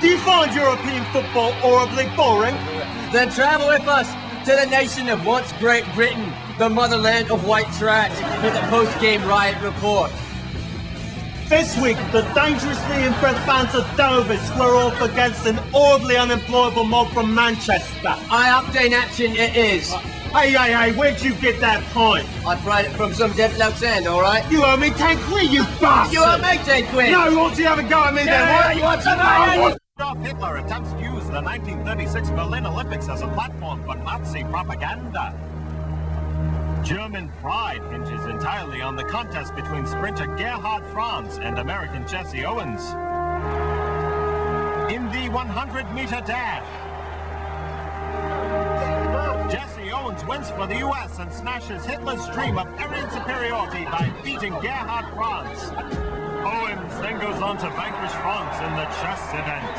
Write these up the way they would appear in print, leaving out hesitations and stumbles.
Do you find European football horribly boring? Then travel with us to the nation of once Great Britain, the motherland of white trash, for the post-game riot report. This week, the dangerously inbred fans of Dover square off against an horribly unemployable mob from Manchester. I update action it is. Hey, where'd you get that pint? I pried it from some dead bloke's hand, alright? You owe me 10 quid, you bastard! You owe me 10 quid! No, won't you have a go at me then? What? You want some? Adolf Hitler attempts to use the 1936 Berlin Olympics as a platform for Nazi propaganda. German pride hinges entirely on the contest between sprinter Gerhard Franz and American Jesse Owens. In the 100-meter dash, Jesse Owens wins for the U.S. and smashes Hitler's dream of Aryan superiority by beating Gerhard Franz. Owens then goes on to vanquish Franz in the chess event.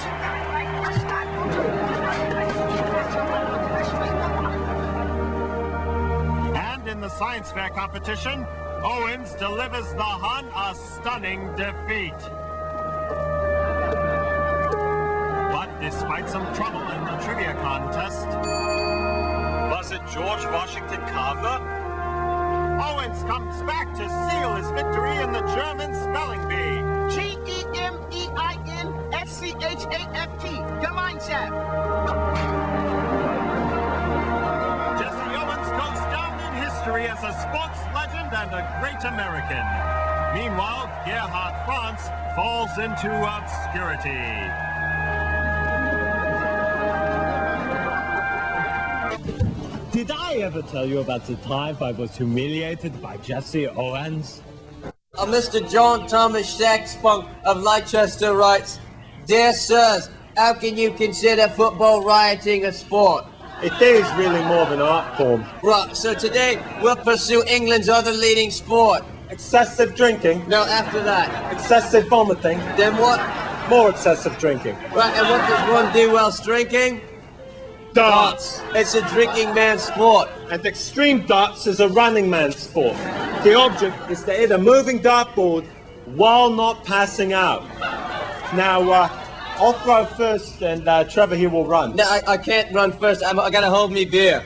And in the science fair competition, Owens delivers the Hun a stunning defeat. But despite some trouble in the trivia contest, was it George Washington Carver? Owens comes back to seal his victory in the German spelling bee. Gemeinschafft. Gemeinschaft. Jesse Owens goes down in history as a sports legend and a great American. Meanwhile, Gerhard Franz falls into obscurity. Did I ever tell you about the time I was humiliated by Jesse Owens? Mr. John Thomas Saxpunk of Leicester writes, Dear sirs, how can you consider football rioting a sport? It is really more than an art form. Right, so today we'll pursue England's other leading sport. Excessive drinking. No, after that. Excessive vomiting. Then what? More excessive drinking. Right, and what does one do whilst drinking? Darts. It's a drinking man's sport. And extreme darts is a running man's sport. The object is to hit a moving dartboard while not passing out. Now, I'll throw first, and Trevor here will run. No, I can't run first. I gotta hold me beer.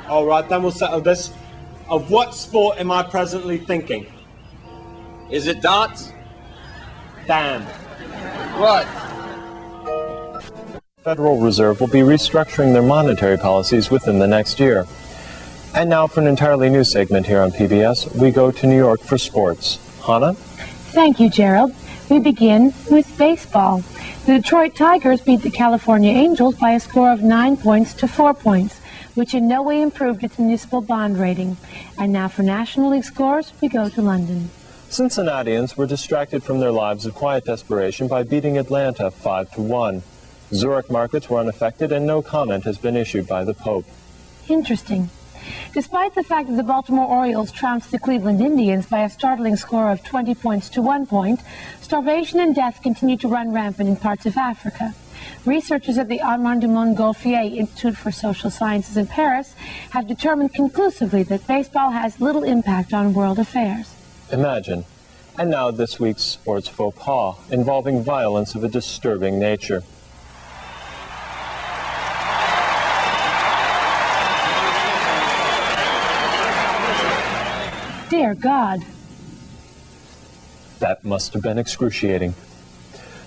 All right, then we'll settle this. Of what sport am I presently thinking? Is it darts? Damn. What? Federal Reserve will be restructuring their monetary policies within the next year. And now for an entirely new segment here on PBS, we go to New York for sports. Hannah? Thank you, Gerald. We begin with baseball. The Detroit Tigers beat the California Angels by a score of 9 points to 4 points, which in no way improved its municipal bond rating. And now for National League scores, we go to London. Cincinnatians were distracted from their lives of quiet desperation by beating Atlanta 5-1. Zurich markets were unaffected and no comment has been issued by the Pope. Interesting. Despite the fact that the Baltimore Orioles trounced the Cleveland Indians by a startling score of 20 points to 1 point, starvation and death continue to run rampant in parts of Africa. Researchers at the Armand de Montgolfier Institute for Social Sciences in Paris have determined conclusively that baseball has little impact on world affairs. Imagine. And now this week's sports faux pas involving violence of a disturbing nature. Dear God. That must have been excruciating.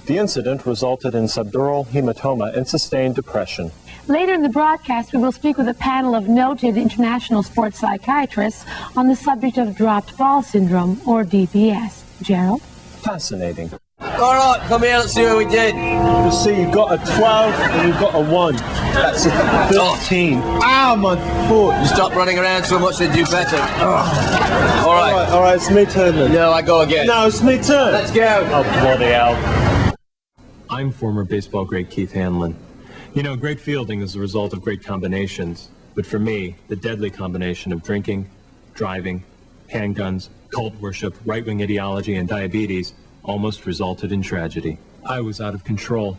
The incident resulted in subdural hematoma and sustained depression. Later in the broadcast, we will speak with a panel of noted international sports psychiatrists on the subject of dropped ball syndrome, or DBS. Gerald? Fascinating. All right, come here, let's see what we did. You see, you've got a 12 and you've got a 1. That's a 13. Ow, my foot. You stop running around so much, they do better. All right, it's me turn then. No, I go again. No, it's me turn. Let's go. Oh, bloody hell. I'm former baseball great Keith Hanlon. You know, great fielding is the result of great combinations. But for me, the deadly combination of drinking, driving, handguns, cult worship, right-wing ideology, and diabetes almost resulted in tragedy. I was out of control.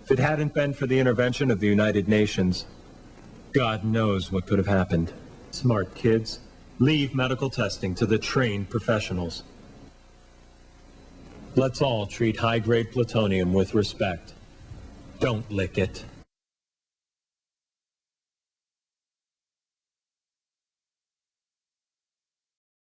If it hadn't been for the intervention of the United Nations, God knows what could have happened. Smart kids, leave medical testing to the trained professionals. Let's all treat high-grade plutonium with respect. Don't lick it.